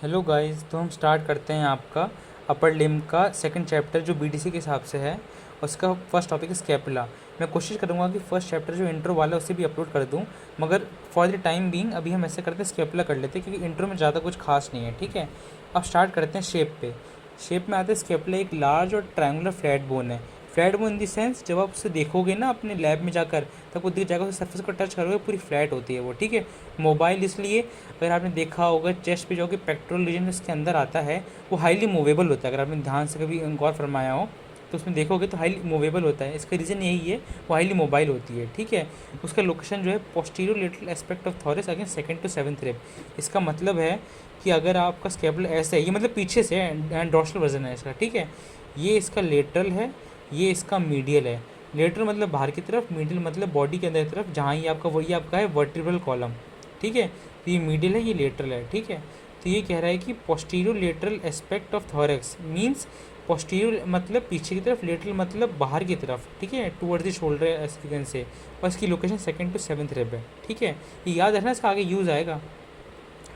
Hello guys, तो हम start करते हैं आपका अपर लिम्ब का सेकंड चैप्टर जो बीडीसी के हिसाब से है। उसका फर्स्ट टॉपिक है स्कैपुला। मैं कोशिश करूंगा कि फर्स्ट चैप्टर जो इंट्रो वाला है उसे भी अपलोड कर दूं, मगर फॉर द टाइम बीइंग अभी हम ऐसे करते हैं स्कैपुला कर लेते हैं क्योंकि इंट्रो में ज़्यादा कुछ खास नहीं है। ठीक है, अब स्टार्ट करते हैं शेप पे। शेप में आते हैं स्कैपुला एक लार्ज और ट्रायंगुलर फ्लैट बोन है। Flat bone in the sense जब आप उसे देखोगे ना अपने लैब में जाकर तब वो दिख जाएगा, उस सरफेस को टच करोगे पूरी फ्लैट होती है वो। ठीक है, मोबाइल इसलिए अगर आपने देखा होगा चेस्ट पे जो कि पेक्टोरल रीजन उसके अंदर आता है वो हाईली मूवेबल होता है। अगर आपने ध्यान से कभी गौर फरमाया हो तो उसमें देखोगे तो हाईली मूवेबल होता है। इसका रीज़न यही है, वो हाईली मोबाइल होती है। ठीक है, उसका लोकेशन जो है posterior lateral aspect of thorax against second to seventh rib. इसका मतलब है कि अगर आपका स्कैपुला ऐसे है, ये मतलब पीछे से है, डॉर्सल वर्जन है इसका। ठीक है, ये इसका लेटरल है, ये इसका मीडियल है। लेटरल मतलब बाहर की तरफ, मीडियल मतलब बॉडी के अंदर की तरफ, जहाँ ये आपका वही आपका है वर्टिब्रल कॉलम। ठीक है, तो ये मीडियल है, ये लेटरल है। ठीक है, तो ये कह रहा है कि posterior lateral aspect of thorax means posterior मतलब पीछे की तरफ, लेटरल मतलब बाहर की तरफ। ठीक है, टुवर्ड्स द शोल्डर ऐसे यू कैन से। और इसकी location second to seventh rib है। ठीक है, ये याद रखना, इसका आगे यूज़ आएगा।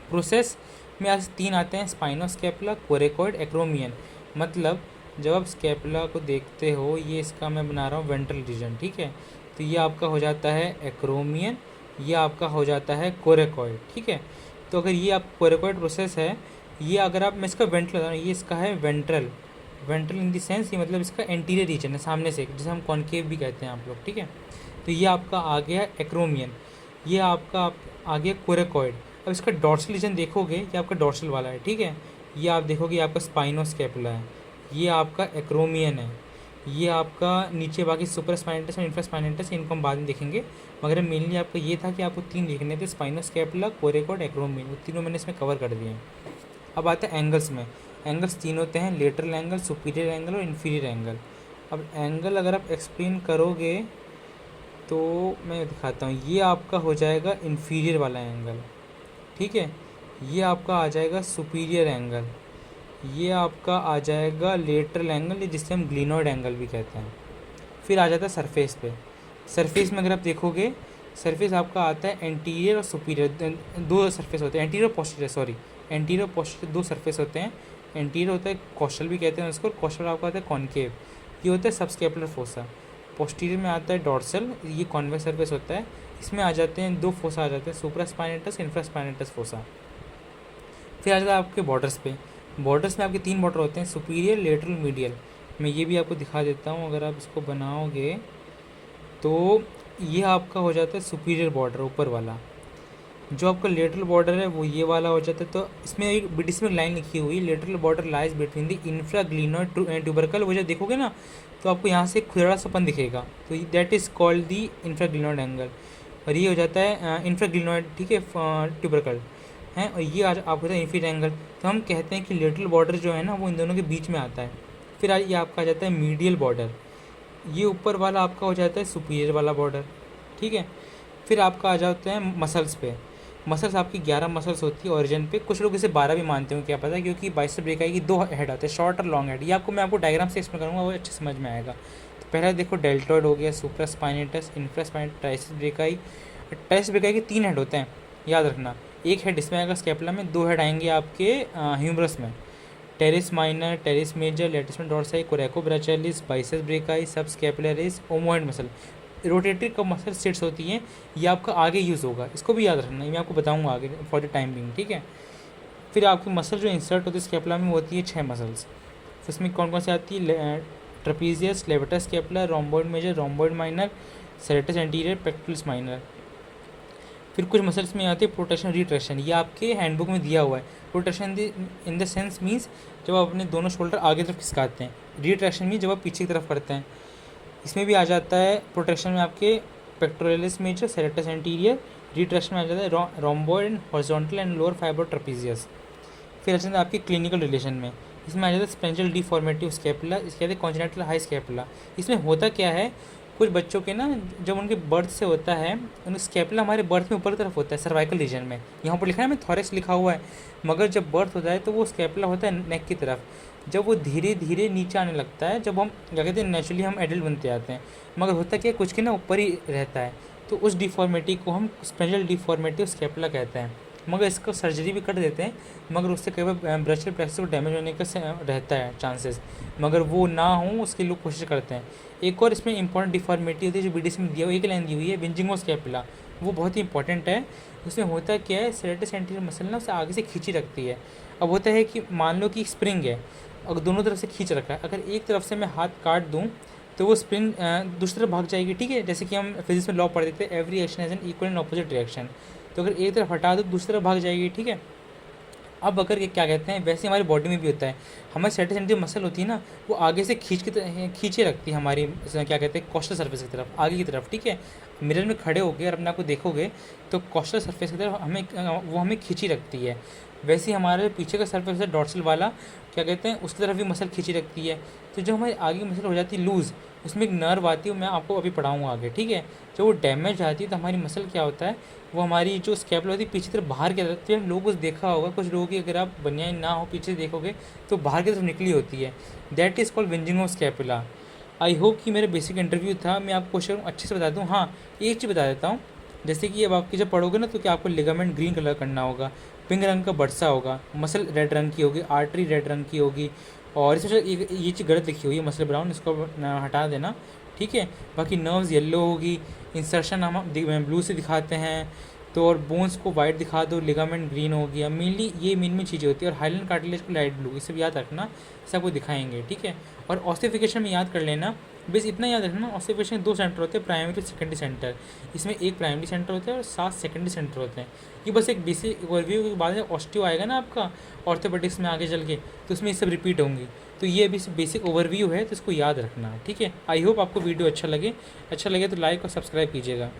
प्रोसेस में आज तीन आते हैं, स्पाइनोस्कैपुला, कोरेकॉइड, एक्रोमियन। मतलब जब आप स्कैपुला को देखते हो, ये इसका मैं बना रहा हूँ वेंट्रल रीजन। ठीक है, तो ये आपका हो जाता है एक्रोमियन, ये आपका हो जाता है कोरेकॉइड। ठीक है, तो अगर ये आप कोरेकॉइड प्रोसेस है, ये अगर आप मैं इसका वेंट्रल बता रहा हूँ, ये इसका है ventral. Ventral in the sense ये मतलब इसका एंटीरियर रीजन है, सामने से, जिसे हम कॉन्केव भी कहते हैं आप लोग। ठीक है, तो ये आपका आ गया एक्रोमियन, ये आपका आ गया कोरेकॉइड। अब इसका डॉर्सल रीजन देखोगे, ये आपका डॉर्सल वाला है। ठीक है, ये आप देखोगे, ये आपका स्पाइनोस्कैपुला है, ये आपका एक्रोमियन है, ये आपका नीचे बाकी सुपर स्पाइनेटस और इंफ्रास्पाइनेटस, इनको हम बाद में देखेंगे। मगर मेनली आपका ये था कि आपको तीन लिखने थे, स्पाइनोस्कैपुला, कोरेकॉइड, एक्रोमियन। वो तीनों मैंने इसमें कवर कर दिए हैं। अब आते हैं एंगल्स में। एंगल्स तीन होते हैं, लेटरल एंगल, सुपीरियर एंगल और इन्फीरियर एंगल। अब एंगल अगर आप एक्सप्लेन करोगे तो मैं दिखाता हूँ, ये आपका हो जाएगा इन्फीरियर वाला एंगल। ठीक है, ये आपका आ जाएगा सुपीरियर एंगल, ये आपका आ जाएगा लेटरल एंगल, जिसे हम ग्लिनॉइड एंगल भी कहते हैं। फिर आ जाता है सरफेस पे। सरफेस में अगर आप देखोगे, सरफेस आपका आता है एंटीरियर और सुपीरियर, दो सरफेस होते हैं, एंटीरियर और पोस्टीरियर, सॉरी, एंटीरियर और पोस्टीरियर दो सरफेस होते हैं। एंटीरियर होता है कॉस्टल भी कहते हैं उसको, कॉस्टल आपका आता है कॉन्केव, ये होता है सबस्कैपुलर फोसा। पोस्टीरियर में आता है डॉर्सल, ये कॉन्वेक्स सरफेस होता है। इसमें आ जाते हैं दो फोसा आ जाते हैं, सुप्रास्पाइनेटस, इंफ्रास्पाइनेटस फोसा। फिर आ जाता है आपके बॉर्डर्स पे। बॉर्डर्स में आपके तीन बॉर्डर होते हैं, सुपीरियर, लेटरल, मीडियल। मैं ये भी आपको दिखा देता हूँ, अगर आप इसको बनाओगे तो ये आपका हो जाता है सुपीरियर बॉर्डर ऊपर वाला। जो आपका लेटरल बॉर्डर है वो ये वाला हो जाता है। तो इसमें एक ब्रिटिश में लाइन लिखी हुई, lateral border lies between the infraglenoid tubercle. वो जब देखोगे ना तो आपको यहाँ से खुरड़ा सपन दिखेगा, तो that is called the infraglenoid angle. और ये हो जाता है इंफ्राग्लिनोइड, ठीक है, ट्यूबरकल है। और ये आज आपको होता है इन्फीरियर एंगल। तो हम कहते हैं कि लेटरल बॉर्डर जो है ना वो इन दोनों के बीच में आता है। फिर आज ये आपका आ जाता है मीडियल बॉर्डर, ये ऊपर वाला आपका हो जाता है सुपीरियर वाला बॉर्डर। ठीक है, फिर आपका आ जाते हैं मसल्स पे। मसल्स आपकी 11 मसल्स होती है ओरिजिन पे, कुछ लोग इसे 12 भी मानते हो, क्या पता, क्योंकि बाइसेप ब्रेकाई की दो हेड आते हैं, शॉर्ट और लॉन्ग हेड। ये मैं आपको डायग्राम से एक्सप्लेन करूँगा, वो अच्छे समझ में आएगा। तो पहला देखो डेल्टॉइड हो गया, supraspinatus, infraspinatus, triceps brachii. Triceps brachii के तीन हेड होते हैं, याद रखना। एक हेड इसमें आएगा स्कैपुला में, दो हेड आएंगे आपके ह्यूमरस में, teres minor, teres major, latissimus dorsi, coracobrachialis, biceps brachii, subscapularis, omohyoid muscle. Rotatory cuff muscle sets होती हैं, ये आपका आगे यूज़ होगा, इसको भी याद रखना, ये मैं आपको बताऊंगा आगे फॉर द टाइम बिंग। ठीक है, फिर आपकी मसल जो इंसर्ट होती है स्कैपुला में वो होती है 6 मसल्स। तो इसमें कौन कौन सी आती है, trapezius, levator scapulae, rhomboid major, rhomboid minor, serratus anterior, pectoralis minor. फिर कुछ मसल्स में आती है प्रोटेक्शन, रिट्रैक्शन, ये आपके हैंडबुक में दिया हुआ है। Protection in the sense means जब आप अपने दोनों शोल्डर आगे तरफ खिसकाते हैं, रिट्रैक्शन मीन जब आप पीछे की तरफ करते हैं। इसमें भी आ जाता है प्रोटेक्शन में आपके pectoralis major, serratus anterior. Retraction में आ जाता है rhomboid and horizontal and lower fibre trapezius. फिर आ जाता है आपके क्लिनिकल रिलेशन में, इसमें आ जाता है स्पेंजल डिफॉर्मेटिव स्कैपुला, इसके कहते हैं कॉन्जेनिटल हाई स्कैपुला। इसमें होता क्या है, कुछ बच्चों के ना जब उनके बर्थ से होता है, उनका स्कैपुला हमारे बर्थ में ऊपर तरफ होता है, सर्वाइकल रीजन में, यहाँ पर लिखा है, मैं थॉरेक्स लिखा हुआ है। मगर जब बर्थ होता है तो वो स्कैपुला होता है नेक की तरफ। जब वो धीरे धीरे नीचे आने लगता है, जब हम क्या कहते हैं नेचुरली हम एडल्ट बनते आते हैं, मगर होता क्या है कुछ के ना ऊपर ही रहता है, तो उस डिफॉर्मिटी को हम स्पेंजल डिफॉर्मेटिव स्कैपुला कहते हैं। मगर इसको सर्जरी भी कर देते हैं, मगर उससे कई बार ब्रस्टल प्लेक्सस को डैमेज होने का रहता है चांसेस, मगर वो ना हो उसके लोग कोशिश करते हैं। एक और इसमें इंपॉर्टेंट डिफॉर्मिटी होती है जो बीडीसी में दिया हुआ, एक लाइन दी हुई है विंजिंगो स्कैपुला, वो बहुत ही इंपॉर्टेंट है। उसमें होता क्या है, सेरेटस एंटीरियर मसल ना उसे आगे से खींची रखती है। अब होता है कि मान लो कि स्प्रिंग है, अगर दोनों तरफ से खींच रखा है, अगर एक तरफ से मैं हाथ काट दूँ तो वो स्प्रिंग दूसरी तरफ भाग जाएगी, ठीक है। जैसे कि हम फिजिक्स में लॉ पढ़ देते हैं, every action has an equal and opposite reaction. तो अगर एक तरफ हटा दो दूसरी तरफ भाग जाएगी, ठीक है। अब अगर ये क्या कहते हैं, वैसे हमारी बॉडी में भी होता है, हमारी सेरेटस एंटीरियर मसल होती है ना, वो आगे से खींचे रखती है हमारी क्या कहते हैं कॉस्टल सर्फेस की तरफ, आगे की तरफ, ठीक है। मिरर में खड़े होकर और अपने आप को देखोगे तो कॉस्टल सर्फेस की तरफ वो हमें खींची रखती है। वैसे ही हमारे पीछे का सर्फेस है डॉर्सल वाला, क्या कहते हैं, उसकी तरफ भी मसल खींची रखती है। तो जो हमारी आगे की मसल हो जाती है लूज़, उसमें एक नर्व आती है, मैं आपको अभी पढ़ाऊँगा आगे, ठीक है। जब वो डैमेज आती है तो हमारी मसल क्या होता है, वो हमारी जो स्कैपुला होती है पीछे तरफ बाहर की तरफ, तो लोगों को देखा होगा कुछ लोगों की, अगर आप बनियान ना हो पीछे देखोगे तो बाहर की तरफ निकली होती है, that is called winging of scapula. I hope कि मेरा बेसिक इंटरव्यू था, मैं आपको क्वेश्चन अच्छे से बता दूँ। हाँ, एक चीज़ बता देता हूँ, जैसे कि अब आपकी जब पढ़ोगे ना तो क्या आपको लिगामेंट ग्रीन कलर करना होगा, पिंक रंग का बरसा होगा, मसल रेड रंग की होगी, आर्टरी रेड रंग की होगी, और इसमें ये चीज़ गलत लिखी हुई है मसल ब्राउन, इसको हटा देना, ठीक है। बाकी नर्व्स येलो होगी, इंसर्शन हम ब्लू से दिखाते हैं, तो और बोन्स को वाइट दिखा दो, लिगामेंट ग्रीन हो गया। मेनली ये मेन चीज़ें होती है, और हाइलैंड कार्टिलेज को लाइट ब्लू, इसे भी याद रखना, इसे आपको दिखाएंगे, ठीक है। और ऑसिफिकेशन में याद कर लेना, बस इतना याद रखना, ऑसिफिकेशन 2 सेंटर होते हैं, प्राइमरी और सेकेंडरी सेंटर। इसमें एक प्राइमरी सेंटर होता है और 7 सेकेंडरी सेंटर होते हैं। ये बस एक बेसिक ओवरव्यू के बाद ऑस्टियो आएगा ना आपका ऑर्थोपेडिक्स में आगे चल के, तो उसमें ये सब रिपीट होंगी। तो ये भी बेसिक ओवरव्यू है, तो इसको याद रखना, ठीक है। आई होप आपको वीडियो अच्छा लगे तो लाइक और सब्सक्राइब कीजिएगा।